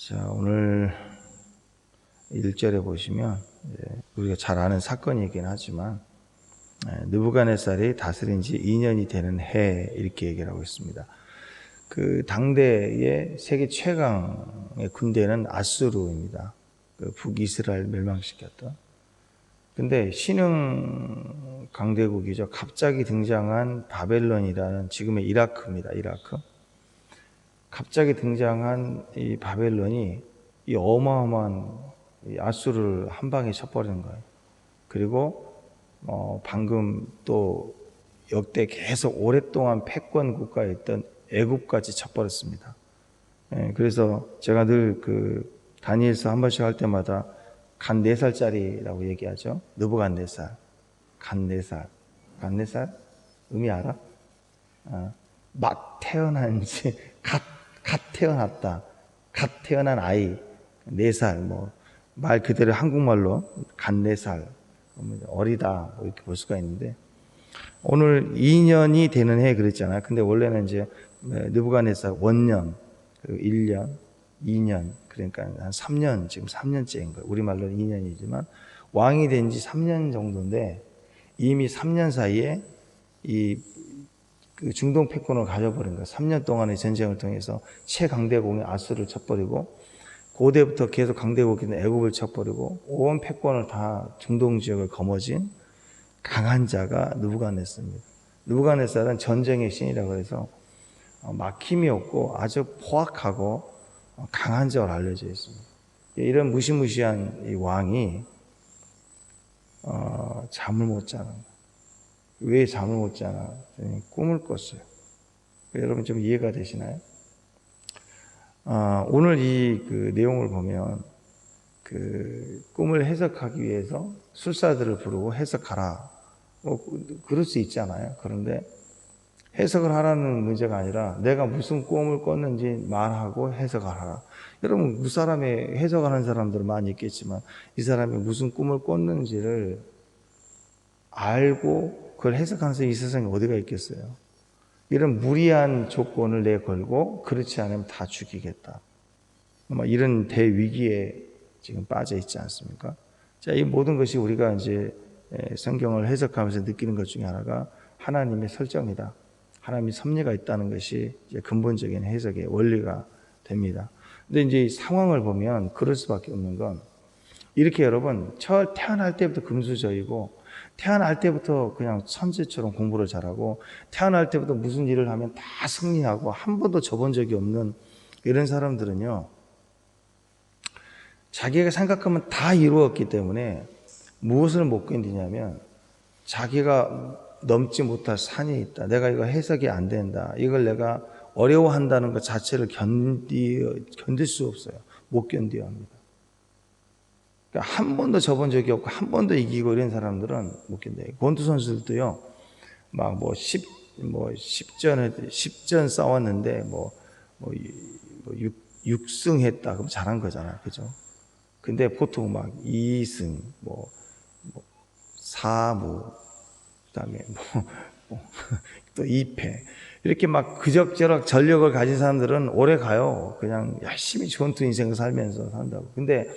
자, 오늘 1절에 보시면 우리가 잘 아는 사건이긴 하지만 느부갓네살이 다스린 지 2년이 되는 해 이렇게 얘기를 하고 있습니다. 그 당대의 세계 최강의 군대는 아수르입니다. 그 북이스라엘 멸망시켰던. 근데 신흥 강대국이죠. 갑자기 등장한 바벨론이라는 지금의 이라크입니다. 이라크. 갑자기 등장한 이 바벨론이 이 어마어마한 이 아수르를 한 방에 쳐버리는 거예요. 그리고 방금 또 역대 계속 오랫동안 패권 국가였던 애굽까지 쳐버렸습니다. 그래서 제가 늘 그 다니엘서 한 번씩 할 때마다 간 4살짜리라고 얘기하죠. 느부갓네살. 간 4살. 간 4살? 의미 알아? 막 태어난 지 갓 태어났다. 갓 태어난 아이 4살 말 그대로 한국말로 간 4살 어리다 이렇게 볼 수가 있는데 오늘 2년이 되는 해 그랬잖아요. 근데 원래는 이제 느부갓네살 원년, 1년, 2년 그러니까 한 3년 지금 3년째인 거예요. 우리말로는 2년이지만 왕이 된 지 3년 정도인데 이미 3년 사이에 그 중동 패권을 가져버린 거예요. 3년 동안의 전쟁을 통해서 최강대국인 아수르를 쳐버리고 고대부터 계속 강대국인 애굽을 쳐버리고 온 패권을 다 중동 지역을 거머쥔 강한 자가 느부갓네살입니다. 느부갓네살은 전쟁의 신이라고 해서 막힘이 없고 아주 포악하고 강한 자로 알려져 있습니다. 이런 무시무시한 이 왕이 잠을 못 자는 거예요. 왜 잠을 못 자나? 꿈을 꿨어요. 여러분 좀 이해가 되시나요? 오늘 그 내용을 보면 그 꿈을 해석하기 위해서 술사들을 부르고 해석하라. 그럴 수 있잖아요. 그런데 해석을 하라는 문제가 아니라 내가 무슨 꿈을 꿨는지 말하고 해석하라. 여러분, 그 사람이 해석하는 사람들은 많이 있겠지만 이 사람이 무슨 꿈을 꿨는지를 알고 그걸 해석하는 사람이 이 세상에 어디가 있겠어요? 이런 무리한 조건을 내걸고 그렇지 않으면 다 죽이겠다. 이런 대위기에 지금 빠져 있지 않습니까? 자, 이 모든 것이 우리가 이제 성경을 해석하면서 느끼는 것 중에 하나가 하나님의 설정이다. 하나님의 섭리가 있다는 것이 이제 근본적인 해석의 원리가 됩니다. 근데 이제 이 상황을 보면 그럴 수밖에 없는 건 이렇게 여러분, 태어날 때부터 금수저이고 태어날 때부터 그냥 천재처럼 공부를 잘하고 태어날 때부터 무슨 일을 하면 다 승리하고 한 번도 져본 적이 없는 이런 사람들은요, 자기가 생각하면 다 이루었기 때문에 무엇을 못 견디냐면 자기가 넘지 못할 산이 있다. 내가 이거 해석이 안 된다. 이걸 내가 어려워한다는 것 자체를 견딜 수 없어요. 못 견뎌야 합니다. 그러니까 한 번도 져본 적이 없고 한 번도 이기고 이런 사람들은 못 견뎌요. 권투 선수들도요, 막 10전 싸웠는데 6승 했다. 그럼 잘한 거잖아요. 그죠? 근데 보통 막 2승, 4무, 그 다음에 또 2패. 이렇게 막 그럭저럭 전력을 가진 사람들은 오래 가요. 그냥 열심히 권투 인생을 살면서 산다고. 근데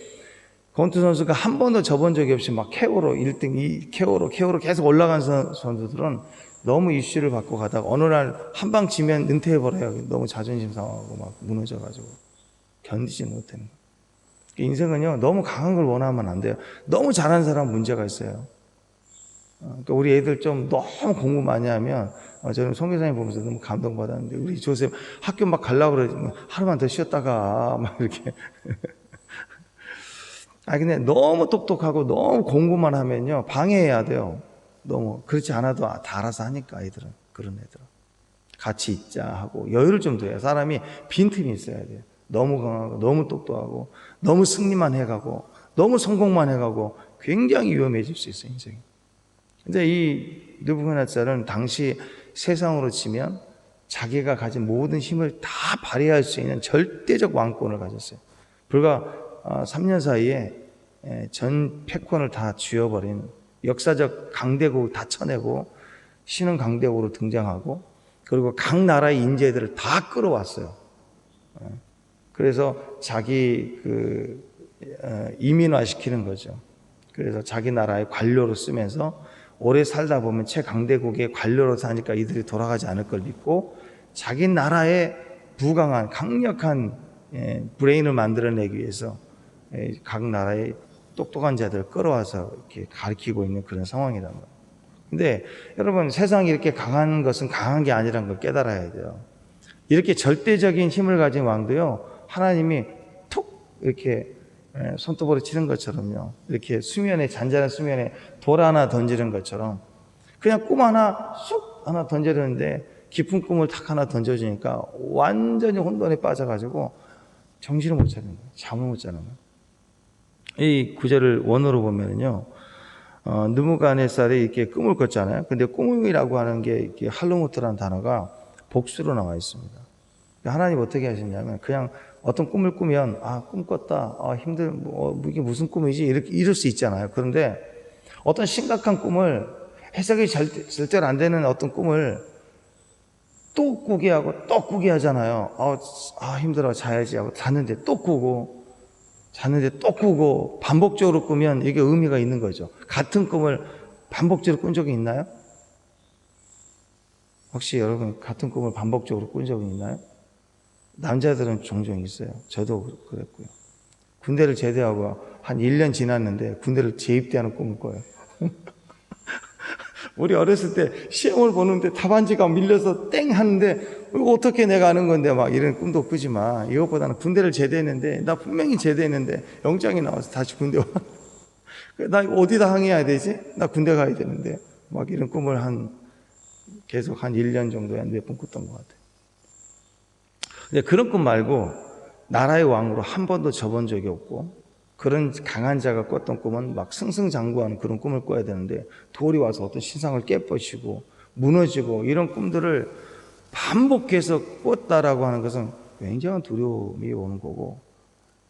권투 선수가 한 번도 져본 적이 없이 막 KO로 1등, KO로 계속 올라간 선수들은 너무 이슈를 받고 가다가 어느 날 한 방 지면 은퇴해버려요. 너무 자존심 상하고 막 무너져가지고. 견디지 못하는 거예요. 인생은요, 너무 강한 걸 원하면 안 돼요. 너무 잘하는 사람은 문제가 있어요. 그러니까 우리 애들 좀 너무 공부 많이 하면, 저는 송 교사님 보면서 너무 감동받았는데, 우리 조셉 학교 막 가려고 그러지, 하루만 더 쉬었다가, 막 이렇게. 근데 너무 똑똑하고 너무 공부만 하면요, 방해해야 돼요. 너무. 그렇지 않아도 다 알아서 하니까, 아이들은. 그런 애들은. 같이 있자 하고, 여유를 좀 둬야 사람이 빈틈이 있어야 돼요. 너무 강하고, 너무 똑똑하고, 너무 승리만 해가고, 너무 성공만 해가고, 굉장히 위험해질 수 있어요, 인생이. 근데 이 느부갓네살은 당시 세상으로 치면 자기가 가진 모든 힘을 다 발휘할 수 있는 절대적 왕권을 가졌어요. 불과 3년 사이에 전 패권을 다 쥐어버린 역사적 강대국을 다 쳐내고 신흥 강대국으로 등장하고 그리고 각 나라의 인재들을 다 끌어왔어요. 그래서 자기 이민화 시키는 거죠. 그래서 자기 나라의 관료로 쓰면서 오래 살다 보면 최강대국의 관료로 사니까 이들이 돌아가지 않을 걸 믿고 자기 나라의 부강한 강력한 브레인을 만들어내기 위해서 각 나라의 똑똑한 자들을 끌어와서 이렇게 가르치고 있는 그런 상황이란 말이에요. 근데 여러분, 세상이 이렇게 강한 것은 강한 게 아니라는 걸 깨달아야 돼요. 이렇게 절대적인 힘을 가진 왕도요, 하나님이 툭 이렇게 손톱으로 치는 것처럼요, 이렇게 수면에, 잔잔한 수면에 돌 하나 던지는 것처럼 그냥 꿈 하나 쑥 하나 던져주는데 깊은 꿈을 탁 하나 던져주니까 완전히 혼돈에 빠져가지고 정신을 못 차리는 거예요. 잠을 못 자는 거예요. 이 구절을 원어로 보면은요, 느부갓네살이 이렇게 꿈을 꿨잖아요. 근데 꿈이라고 하는 게 이렇게 할로무트라는 단어가 복수로 나와 있습니다. 하나님 어떻게 하셨냐면, 그냥 어떤 꿈을 꾸면, 꿈 꿨다, 이게 무슨 꿈이지? 이럴 수 있잖아요. 그런데 어떤 심각한 꿈을, 해석이 절대로 안 되는 어떤 꿈을 또 꾸게 하고 또 꾸게 하잖아요. 힘들어, 자야지 하고 잤는데 또 꾸고, 잤는데 또 꾸고, 반복적으로 꾸면 이게 의미가 있는 거죠. 같은 꿈을 반복적으로 꾼 적이 있나요? 혹시 여러분 같은 꿈을 반복적으로 꾼 적이 있나요? 남자들은 종종 있어요. 저도 그랬고요. 군대를 제대하고 한 1년 지났는데 군대를 재입대하는 꿈을 꿔요. 우리 어렸을 때 시험을 보는데 답안지가 밀려서 땡 하는데 어떻게 내가 아는 건데 막 이런 꿈도 꾸지만, 이것보다는 군대를 제대했는데, 나 분명히 제대했는데 영장이 나와서 다시 군대 와. 나 이거 어디다 항의해야 되지? 나 군대 가야 되는데 막 이런 꿈을 계속 한 1년 정도에 몇 번 꿨던 것 같아요. 근데 그런 꿈 말고 나라의 왕으로 한 번도 접은 적이 없고, 그런 강한 자가 꿨던 꿈은 막 승승장구하는 그런 꿈을 꿔야 되는데, 돌이 와서 어떤 신상을 깨부시고 무너지고 이런 꿈들을 반복해서 꿨다라고 하는 것은 굉장한 두려움이 오는 거고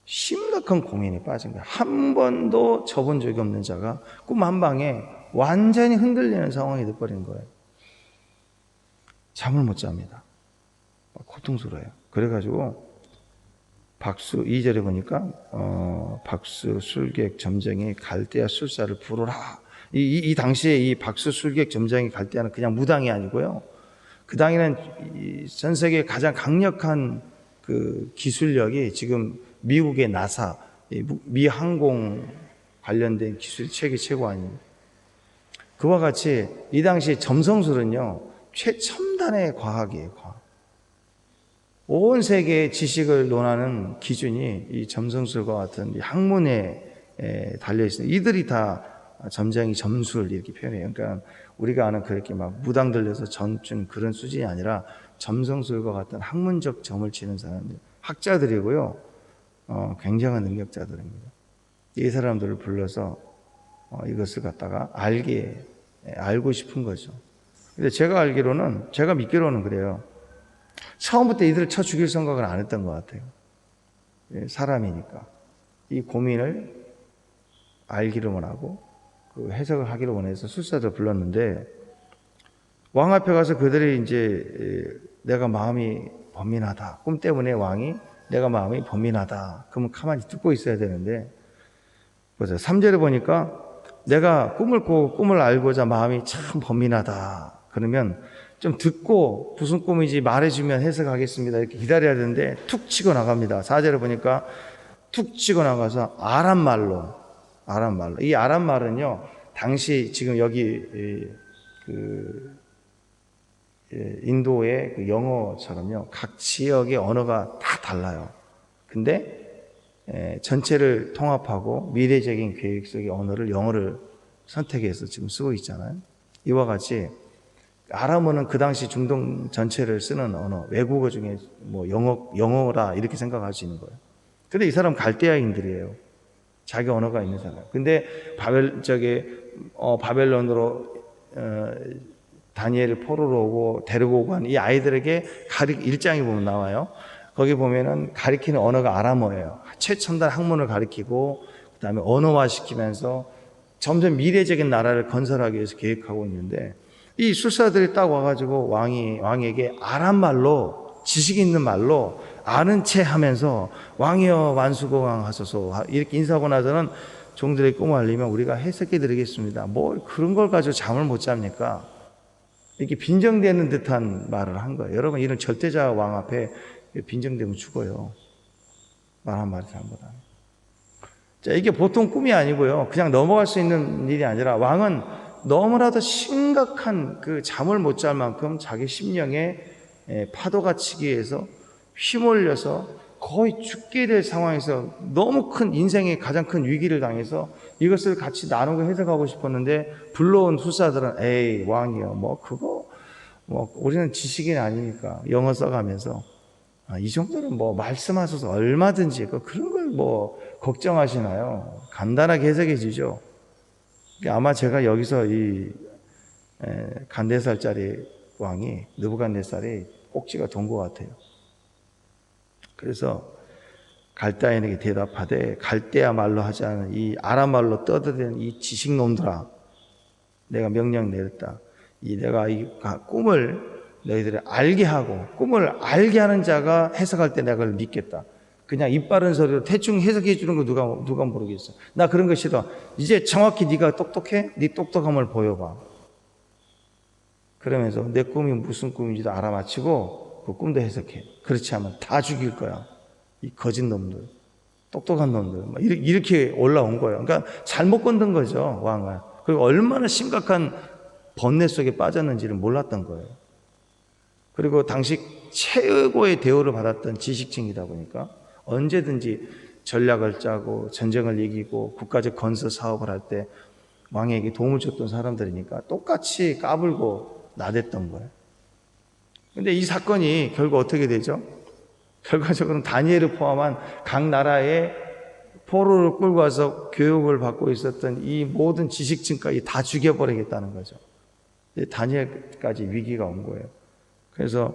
심각한 고민에 빠진 거예요. 한 번도 접은 적이 없는 자가 꿈 한 방에 완전히 흔들리는 상황이 돼버린 거예요. 잠을 못 잡니다. 고통스러워요. 그래가지고 2절에 보니까 박수, 술객, 점쟁이, 갈대아 술사를 부르라. 이 당시에 이 박수, 술객, 점쟁이, 갈대아는 그냥 무당이 아니고요, 그 당에는 전 세계 가장 강력한 그 기술력이 지금 미국의 나사, 미 항공 관련된 기술 세계 최고 아닙니까? 그와 같이 이 당시 점성술은요, 최첨단의 과학이에요. 과학. 온 세계의 지식을 논하는 기준이 이 점성술과 같은 학문에 달려 있습니다. 이들이 다 점쟁이, 점술 이렇게 표현해요. 그러니까 우리가 아는 그렇게 막 무당 들려서 점준 그런 수준이 아니라 점성술과 같은 학문적 점을 치는 사람들, 학자들이고요, 굉장한 능력자들입니다. 이 사람들을 불러서 이것을 갖다가 알고 싶은 거죠. 근데 제가 믿기로는 그래요. 처음부터 이들을 쳐 죽일 생각을 안 했던 것 같아요. 사람이니까. 이 고민을 알기를 원하고 그 해석을 하기를 원해서 술사들을 불렀는데, 왕 앞에 가서 그들이 이제 내가 마음이 범민하다. 꿈 때문에 왕이 내가 마음이 범민하다. 그러면 가만히 듣고 있어야 되는데, 보세요. 3절에 보니까 내가 꿈을 꾸고 꿈을 알고자 마음이 참 범민하다. 그러면 좀 듣고 무슨 꿈인지 말해주면 해석하겠습니다. 이렇게 기다려야 되는데 툭 치고 나갑니다. 4절에 보니까 툭 치고 나가서 아람말로. 이 아람말은요, 당시 지금 여기 인도의 그 영어처럼요, 각 지역의 언어가 다 달라요. 근데 전체를 통합하고 미래적인 계획 속의 언어를, 영어를 선택해서 지금 쓰고 있잖아요. 이와 같이 아람어는 그 당시 중동 전체를 쓰는 언어, 외국어 중에 뭐 영어라 이렇게 생각할 수 있는 거예요. 근데 이 사람 갈대아인들이에요. 자기 언어가 있는 사람. 근데 바벨론으로 다니엘을 포로로 오고 데리고 오고 한 이 아이들에게 1장에 보면 나와요. 거기 보면은 가리키는 언어가 아람어예요. 최첨단 학문을 가리키고 그다음에 언어화시키면서 점점 미래적인 나라를 건설하기 위해서 계획하고 있는데, 이 술사들이 딱 와가지고 왕에게 아람말로, 지식 있는 말로 아는 채 하면서 왕이여 만수공항하소서 이렇게 인사하고 나서는 종들의 꿈을 알리면 우리가 해석해 드리겠습니다. 뭘 그런 걸 가지고 잠을 못 잡니까? 이렇게 빈정대는 듯한 말을 한 거예요. 여러분, 이런 절대자 왕 앞에 빈정대면 죽어요. 말 한마디 잘못하면. 자, 이게 보통 꿈이 아니고요. 그냥 넘어갈 수 있는 일이 아니라 왕은 너무나도 심각한 그 잠을 못 잘 만큼 자기 심령에 파도가 치기 위해서 휘몰려서 거의 죽게 될 상황에서 너무 큰 인생의 가장 큰 위기를 당해서 이것을 같이 나누고 해석하고 싶었는데 불러온 술사들은 에이 왕이요 뭐 그거 뭐 우리는 지식인 아니니까 영어 써가면서 이 정도는 뭐 말씀하셔서 얼마든지 그런 걸 뭐 걱정하시나요? 간단하게 해석해 주죠. 아마 제가 여기서 이 간데살짜리 왕이 느부갓네살이 꼭지가 돈 것 같아요. 그래서 갈대아인에게 대답하되 갈대아 말로 하지 않은 이 아람 말로 떠드는 이 지식놈들아, 내가 명령 내렸다. 내가 이 꿈을 너희들이 알게 하고 꿈을 알게 하는 자가 해석할 때 내가 그걸 믿겠다. 그냥 입 바른 소리로 대충 해석해 주는 거 누가 모르겠어. 나 그런 거 싫어. 이제 정확히 네가 똑똑해? 네 똑똑함을 보여봐. 그러면서 내 꿈이 무슨 꿈인지도 알아맞히고 그 꿈도 해석해. 그렇지 않으면 다 죽일 거야. 이 거짓 놈들, 똑똑한 놈들 이렇게 올라온 거예요. 그러니까 잘못 건든 거죠, 왕은. 그리고 얼마나 심각한 번뇌 속에 빠졌는지를 몰랐던 거예요. 그리고 당시 최고의 대우를 받았던 지식층이다 보니까 언제든지 전략을 짜고 전쟁을 이기고 국가적 건설 사업을 할 때 왕에게 도움을 줬던 사람들이니까 똑같이 까불고 나댔던 거예요. 근데 이 사건이 결국 어떻게 되죠? 결과적으로는 다니엘을 포함한 각 나라의 포로를 끌고 와서 교육을 받고 있었던 이 모든 지식층까지 다 죽여버리겠다는 거죠. 다니엘까지 위기가 온 거예요. 그래서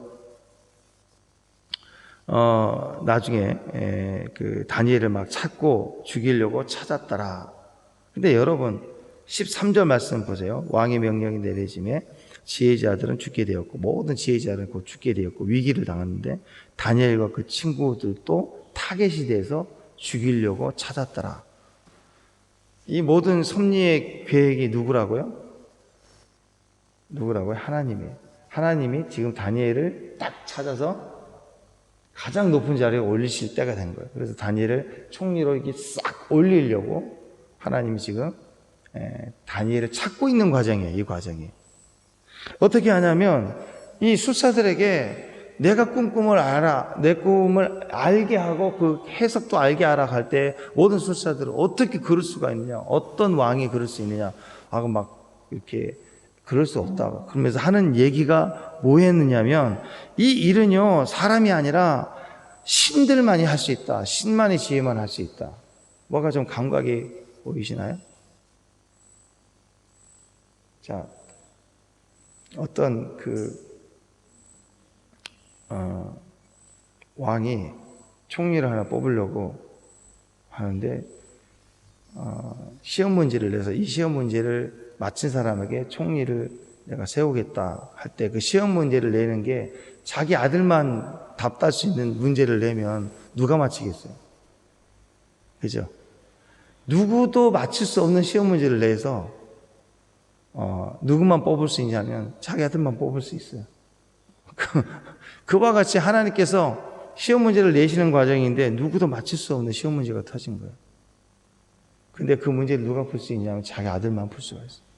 나중에 그 다니엘을 막 찾고 죽이려고 찾았더라. 근데 여러분 13절 말씀 보세요. 왕의 명령이 내려짐에 지혜자들은 죽게 되었고 모든 지혜자들은 곧 죽게 되었고 위기를 당했는데 다니엘과 그 친구들도 타겟이 돼서 죽이려고 찾았더라. 이 모든 섭리의 계획이 누구라고요? 하나님이에요. 하나님이 지금 다니엘을 딱 찾아서 가장 높은 자리에 올리실 때가 된 거예요. 그래서 다니엘을 총리로 이렇게 싹 올리려고 하나님이 지금 다니엘을 찾고 있는 과정이에요. 이 과정이. 어떻게 하냐면 이 술사들에게 내가 꿈을 알아, 내 꿈을 알게 하고 그 해석도 알게 하라 할 때 모든 술사들은 어떻게 그럴 수가 있느냐, 어떤 왕이 그럴 수 있느냐 하고 막 이렇게 그럴 수 없다고 그러면서 하는 얘기가 뭐였느냐면 이 일은요 사람이 아니라 신들만이 할 수 있다. 신만의 지혜만 할 수 있다. 뭐가 좀 감각이 보이시나요? 자, 어떤 왕이 총리를 하나 뽑으려고 하는데 시험 문제를 내서 이 시험 문제를 맞힌 사람에게 총리를 내가 세우겠다 할 때 그 시험 문제를 내는 게 자기 아들만 답할 수 있는 문제를 내면 누가 맞히겠어요? 그죠? 누구도 맞출 수 없는 시험 문제를 내서 누구만 뽑을 수 있냐면 자기 아들만 뽑을 수 있어요. 그와 같이 하나님께서 시험 문제를 내시는 과정인데 누구도 맞출 수 없는 시험 문제가 터진 거예요. 근데 그 문제를 누가 풀 수 있냐면 자기 아들만 풀 수가 있어요.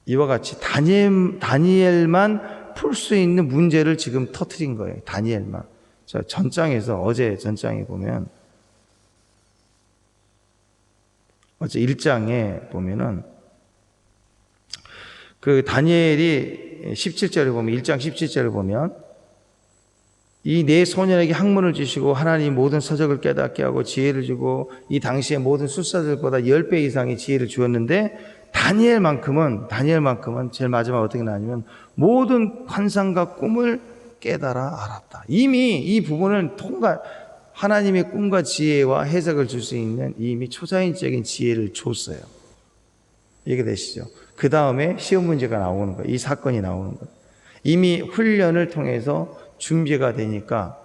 이와 같이 다니엘만 풀 수 있는 문제를 지금 터뜨린 거예요. 다니엘만. 자, 전장에서 어제 전장에 보면 어제 1장에 보면은 그 다니엘이 17절에 보면 1장 17절에 보면 이 네 소년에게 학문을 주시고 하나님 모든 서적을 깨닫게 하고 지혜를 주고 이 당시의 모든 술사들보다 10배 이상의 지혜를 주었는데 다니엘만큼은 제일 마지막 어떻게 나냐면 모든 환상과 꿈을 깨달아 알았다. 이미 이 부분을 하나님의 꿈과 지혜와 해석을 줄 수 있는 이미 초자연적인 지혜를 줬어요. 이해되시죠? 그 다음에 시험 문제가 나오는 거예요. 이 사건이 나오는 거예요. 이미 훈련을 통해서 준비가 되니까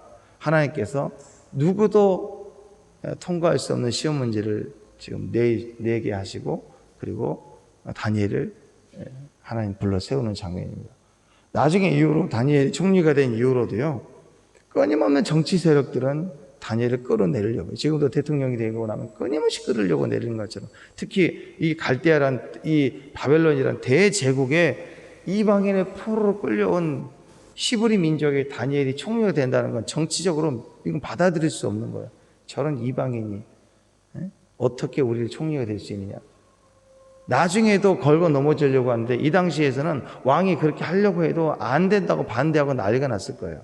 하나님께서 누구도 통과할 수 없는 시험 문제를 지금 내게 하시고, 그리고 다니엘을 하나님 불러 세우는 장면입니다. 나중에 이후로 다니엘이 총리가 된 이후로도요, 끊임없는 정치 세력들은 다니엘을 끌어내리려고, 지금도 대통령이 되고 나면 끊임없이 끌으려고 내리는 것처럼, 특히 이 갈대아란, 이 바벨론이란 대제국에 이방인의 포로로 끌려온 히브리 민족의 다니엘이 총리가 된다는 건 정치적으로 이건 받아들일 수 없는 거예요. 저런 이방인이 어떻게 우리를 총리가 될 수 있느냐. 나중에도 걸고 넘어지려고 하는데, 이 당시에서는 왕이 그렇게 하려고 해도 안 된다고 반대하고 난리가 났을 거예요.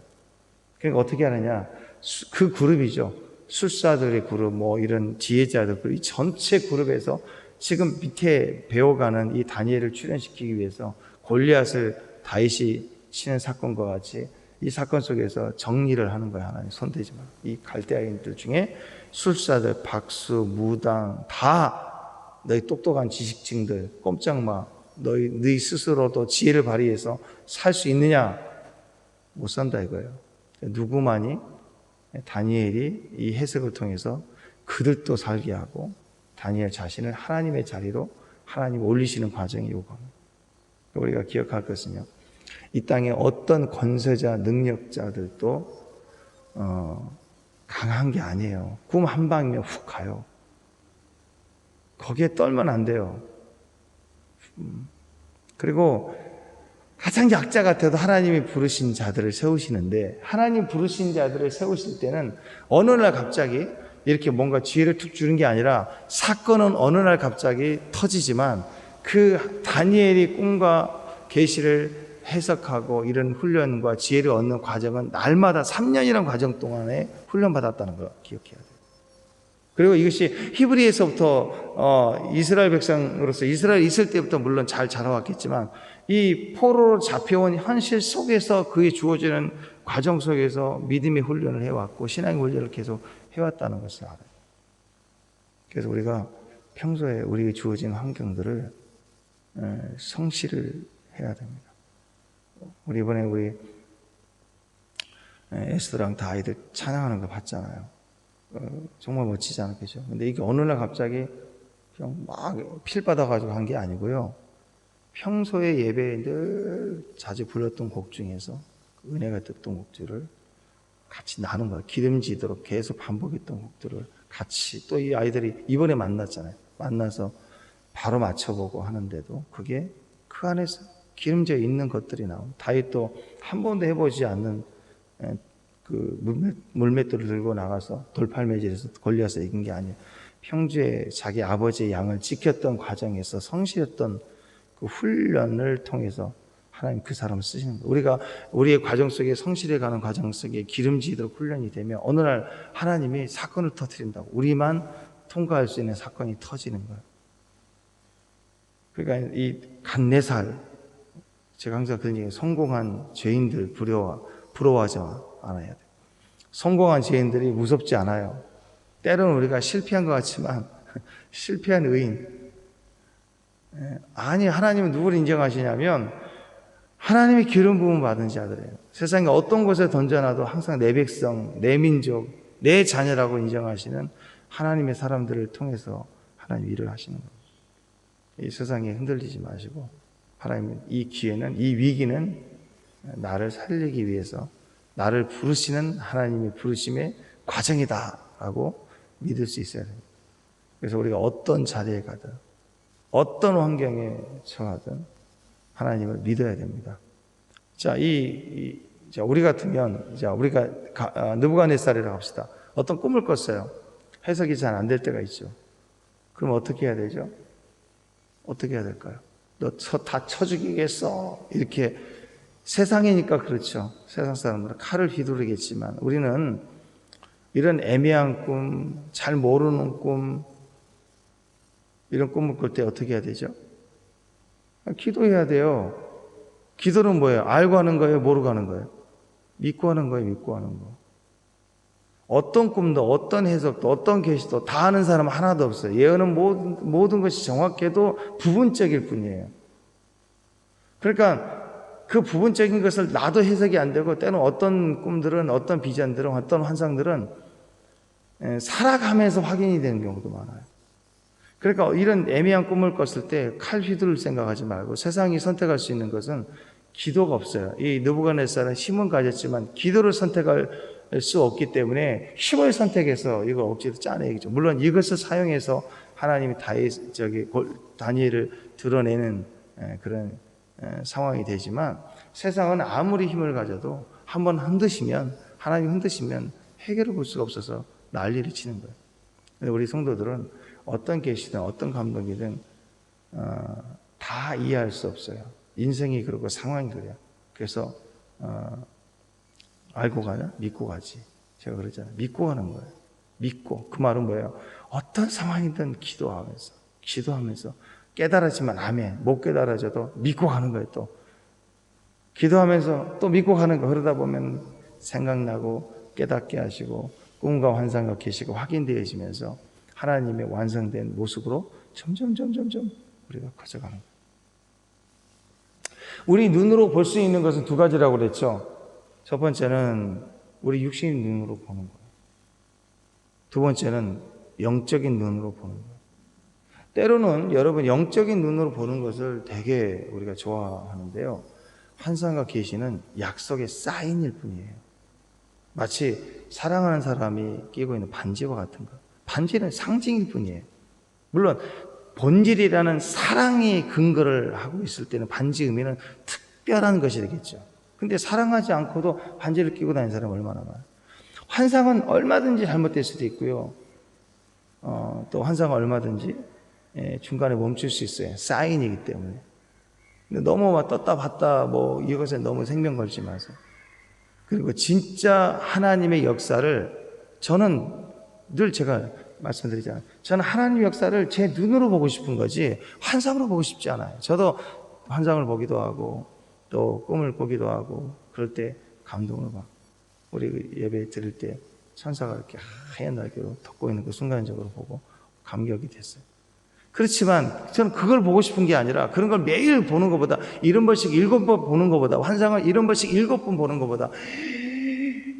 그러니까 어떻게 하느냐, 그 그룹이죠. 술사들의 그룹, 뭐 이런 지혜자들 그룹, 이 전체 그룹에서 지금 밑에 배워가는 이 다니엘을 출연시키기 위해서 골리앗을 다윗이 치는 사건과 같이 이 사건 속에서 정리를 하는 거야. 하나님 손대지 마. 이 갈대아인들 중에 술사들, 박수, 무당 다 너희 똑똑한 지식층들 꼼짝 마. 너희 스스로도 지혜를 발휘해서 살 수 있느냐? 못 산다 이거예요. 누구만이 다니엘이 이 해석을 통해서 그들도 살게 하고 다니엘 자신을 하나님의 자리로 하나님 올리시는 과정이 요구합니다. 우리가 기억할 것은요, 이 땅에 어떤 권세자, 능력자들도 강한 게 아니에요. 꿈 한 방이면 훅 가요. 거기에 떨면 안 돼요. 그리고 가장 약자 같아도 하나님이 부르신 자들을 세우시는데, 하나님 부르신 자들을 세우실 때는 어느 날 갑자기 이렇게 뭔가 지혜를 툭 주는 게 아니라, 사건은 어느 날 갑자기 터지지만 그 다니엘이 꿈과 계시를 해석하고 이런 훈련과 지혜를 얻는 과정은 날마다 3년이라는 과정 동안에 훈련받았다는 걸 기억해야 돼요. 그리고 이것이 히브리에서부터 이스라엘 백성으로서 이스라엘 있을 때부터 물론 잘 자라왔겠지만, 이 포로로 잡혀온 현실 속에서 그에 주어지는 과정 속에서 믿음의 훈련을 해왔고 신앙의 훈련을 계속 해왔다는 것을 알아요. 그래서 우리가 평소에 우리에게 주어진 환경들을 성실을 해야 됩니다. 우리 이번에 우리 에스더랑 다 아이들 찬양하는 거 봤잖아요. 정말 멋지지 않았겠죠? 근데 이게 어느 날 갑자기 그냥 막 필 받아가지고 한 게 아니고요. 평소에 예배에 늘 자주 불렀던 곡 중에서 은혜가 됐던 곡들을 같이 나눈 거예요. 기름지도록 계속 반복했던 곡들을 같이, 또 이 아이들이 이번에 만났잖아요. 만나서 바로 맞춰보고 하는데도 그게 그 안에서 기름져 있는 것들이 나옵니다. 다윗도 한 번도 해보지 않는 그 물맷돌을 들고 나가서 돌팔매질에서 골리앗을 이긴 게 아니에요. 평소에 자기 아버지의 양을 지켰던 과정에서 성실했던 그 훈련을 통해서 하나님 그 사람을 쓰시는 거예요. 우리가 우리의 과정 속에 성실해가는 과정 속에 기름지도록 훈련이 되면 어느 날 하나님이 사건을 터뜨린다고, 우리만 통과할 수 있는 사건이 터지는 거예요. 그러니까 이 간내살, 제가 항상 그런 얘기해요. 성공한 죄인들 부러워하지 않아야 돼요. 성공한 죄인들이 무섭지 않아요. 때로는 우리가 실패한 것 같지만 실패한 의인, 아니, 하나님은 누구를 인정하시냐면 하나님의 기름 부음 받은 자들이에요. 세상에 어떤 곳에 던져놔도 항상 내 백성, 내 민족, 내 자녀라고 인정하시는 하나님의 사람들을 통해서 하나님 일을 하시는 거예요. 이 세상에 흔들리지 마시고, 하나님 이 기회는, 이 위기는 나를 살리기 위해서 나를 부르시는 하나님의 부르심의 과정이다라고 믿을 수 있어야 됩니다. 그래서 우리가 어떤 자리에 가든 어떤 환경에 처하든 하나님을 믿어야 됩니다. 자, 자, 우리 같으면, 자, 우리가 느부갓네살이라고 합시다. 어떤 꿈을 꿨어요. 해석이 잘 안 될 때가 있죠. 그럼 어떻게 해야 되죠? 어떻게 해야 될까요? 너 다 쳐 죽이겠어. 이렇게, 세상이니까 그렇죠. 세상 사람들은 칼을 휘두르겠지만, 우리는 이런 애매한 꿈, 잘 모르는 꿈, 이런 꿈을 꿀 때 어떻게 해야 되죠? 기도해야 돼요. 기도는 뭐예요? 알고 하는 거예요? 모르고 하는 거예요? 믿고 하는 거예요? 믿고 하는 거. 어떤 꿈도, 어떤 해석도, 어떤 계시도 다 아는 사람은 하나도 없어요. 예언은 모든 것이 정확해도 부분적일 뿐이에요. 그러니까 그 부분적인 것을 나도 해석이 안 되고, 때로는 어떤 꿈들은, 어떤 비전들은, 어떤 환상들은 살아가면서 확인이 되는 경우도 많아요. 그러니까 이런 애매한 꿈을 꿨을 때 칼 휘두를 생각하지 말고, 세상이 선택할 수 있는 것은 기도가 없어요. 이 느부갓네살은 힘은 가졌지만 기도를 선택할 수 없기 때문에 힘을 선택해서 이걸 억지로 짜내겠죠. 물론 이것을 사용해서 하나님이 다니엘을 드러내는 그런 상황이 되지만, 세상은 아무리 힘을 가져도 한번 흔드시면, 하나님 흔드시면 해결을 볼 수가 없어서 난리를 치는 거예요. 근데 우리 성도들은 어떤 계시든 어떤 감동이든 다 이해할 수 없어요. 인생이 그러고 상황이 그래요. 그래서 알고 가냐? 믿고 가지. 제가 그러잖아요. 믿고 가는 거예요. 믿고. 그 말은 뭐예요? 어떤 상황이든 기도하면서 깨달았지만 아멘. 못 깨달아져도 믿고 가는 거예요. 또 기도하면서 또 믿고 가는 거. 그러다 보면 생각나고 깨닫게 하시고 꿈과 환상과 계시가 확인되어지면서 하나님의 완성된 모습으로 점점 우리가 커져가는 거예요. 우리 눈으로 볼 수 있는 것은 두 가지라고 그랬죠. 첫 번째는 우리 육신의 눈으로 보는 거예요. 두 번째는 영적인 눈으로 보는 거예요. 때로는 여러분 영적인 눈으로 보는 것을 되게 우리가 좋아하는데요. 환상과 계시는 약속의 사인일 뿐이에요. 마치 사랑하는 사람이 끼고 있는 반지와 같은 거. 반지는 상징일 뿐이에요. 물론 본질이라는 사랑의 근거를 하고 있을 때는 반지 의미는 특별한 것이 되겠죠. 근데 사랑하지 않고도 반지를 끼고 다니는 사람은 얼마나 많아요. 환상은 얼마든지 잘못될 수도 있고요. 또 환상은 얼마든지 중간에 멈출 수 있어요. 사인이기 때문에. 근데 너무 막 떴다 봤다 이것에 너무 생명 걸지 마세요. 그리고 진짜 하나님의 역사를 저는 늘 제가 말씀드리잖아요. 저는 하나님의 역사를 제 눈으로 보고 싶은 거지 환상으로 보고 싶지 않아요. 저도 환상을 보기도 하고 또 꿈을 꾸기도 하고 그럴 때 감동을 받고, 우리 예배 드릴 때 천사가 이렇게 하얀 날개로 덮고 있는 거 순간적으로 보고 감격이 됐어요. 그렇지만 저는 그걸 보고 싶은 게 아니라, 그런 걸 매일 보는 것보다, 70번씩 7번 보는 것보다, 환상을 70번씩 7번 보는 것보다,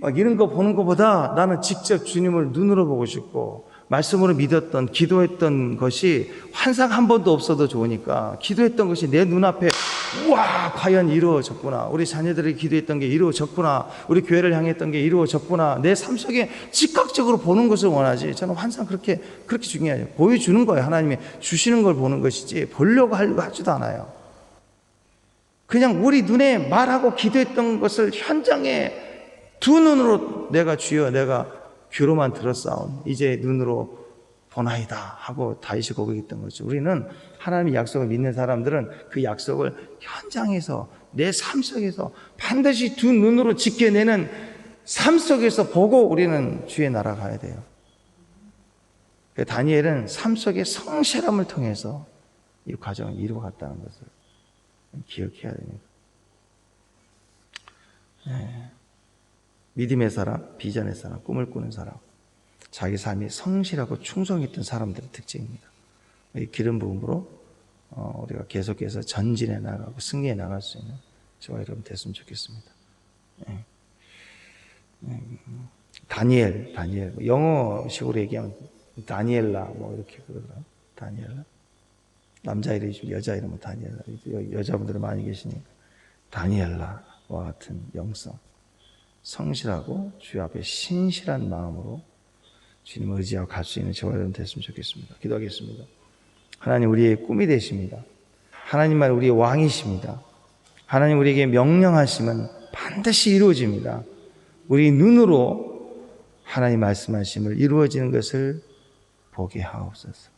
막 이런 거 보는 것보다 나는 직접 주님을 눈으로 보고 싶고, 말씀으로 믿었던, 기도했던 것이 환상 한 번도 없어도 좋으니까 기도했던 것이 내 눈앞에 우와 과연 이루어졌구나, 우리 자녀들이 기도했던 게 이루어졌구나, 우리 교회를 향했던 게 이루어졌구나, 내 삶 속에 즉각적으로 보는 것을 원하지. 저는 환상 그렇게 중요해요. 보여주는 거예요. 하나님이 주시는 걸 보는 것이지 보려고 하지도 않아요. 그냥 우리 눈에 말하고 기도했던 것을 현장에 두 눈으로 내가 주여 내가 귀로만 들었사온 이제 눈으로 보나이다 하고 다윗이 고백했던 거죠. 우리는 하나님의 약속을 믿는 사람들은 그 약속을 현장에서, 내 삶 속에서 반드시 두 눈으로 지켜내는 삶 속에서 보고 우리는 주의 나라 가야 돼요. 다니엘은 삶 속의 성실함을 통해서 이 과정을 이루어갔다는 것을 기억해야 됩니다. 믿음의 사람, 비전의 사람, 꿈을 꾸는 사람, 자기 삶이 성실하고 충성했던 사람들의 특징입니다. 이 기름 부음으로 우리가 계속해서 전진해 나가고 승리해 나갈 수 있는 저와 여러분 됐으면 좋겠습니다. 다니엘, 영어식으로 얘기하면 다니엘라 이렇게 그러더라고요. 다니엘라. 남자 이름이지만 여자 이름은 다니엘라. 여자분들은 많이 계시니까 다니엘라와 같은 영성, 성실하고 주의 앞에 신실한 마음으로 주님을 의지하고 갈 수 있는 저와 여러분 됐으면 좋겠습니다. 기도하겠습니다. 하나님, 우리의 꿈이 되십니다. 하나님만 우리의 왕이십니다. 하나님, 우리에게 명령하시면 반드시 이루어집니다. 우리 눈으로 하나님 말씀하심을 이루어지는 것을 보게 하옵소서.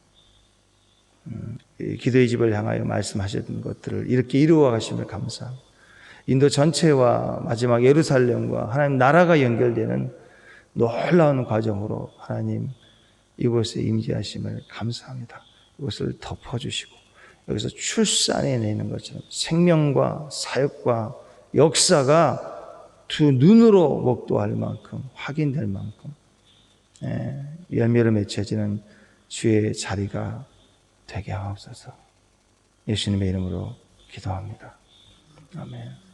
기도의 집을 향하여 말씀하셨던 것들을 이렇게 이루어 가심을 감사합니다. 인도 전체와 마지막 예루살렘과 하나님 나라가 연결되는 놀라운 과정으로 하나님 이곳에 임재하심을 감사합니다. 이것을 덮어주시고 여기서 출산해내는 것처럼 생명과 사역과 역사가 두 눈으로 목도할 만큼, 확인될 만큼 열매를 맺혀지는 주의 자리가 되게 하옵소서. 예수님의 이름으로 기도합니다. 아멘.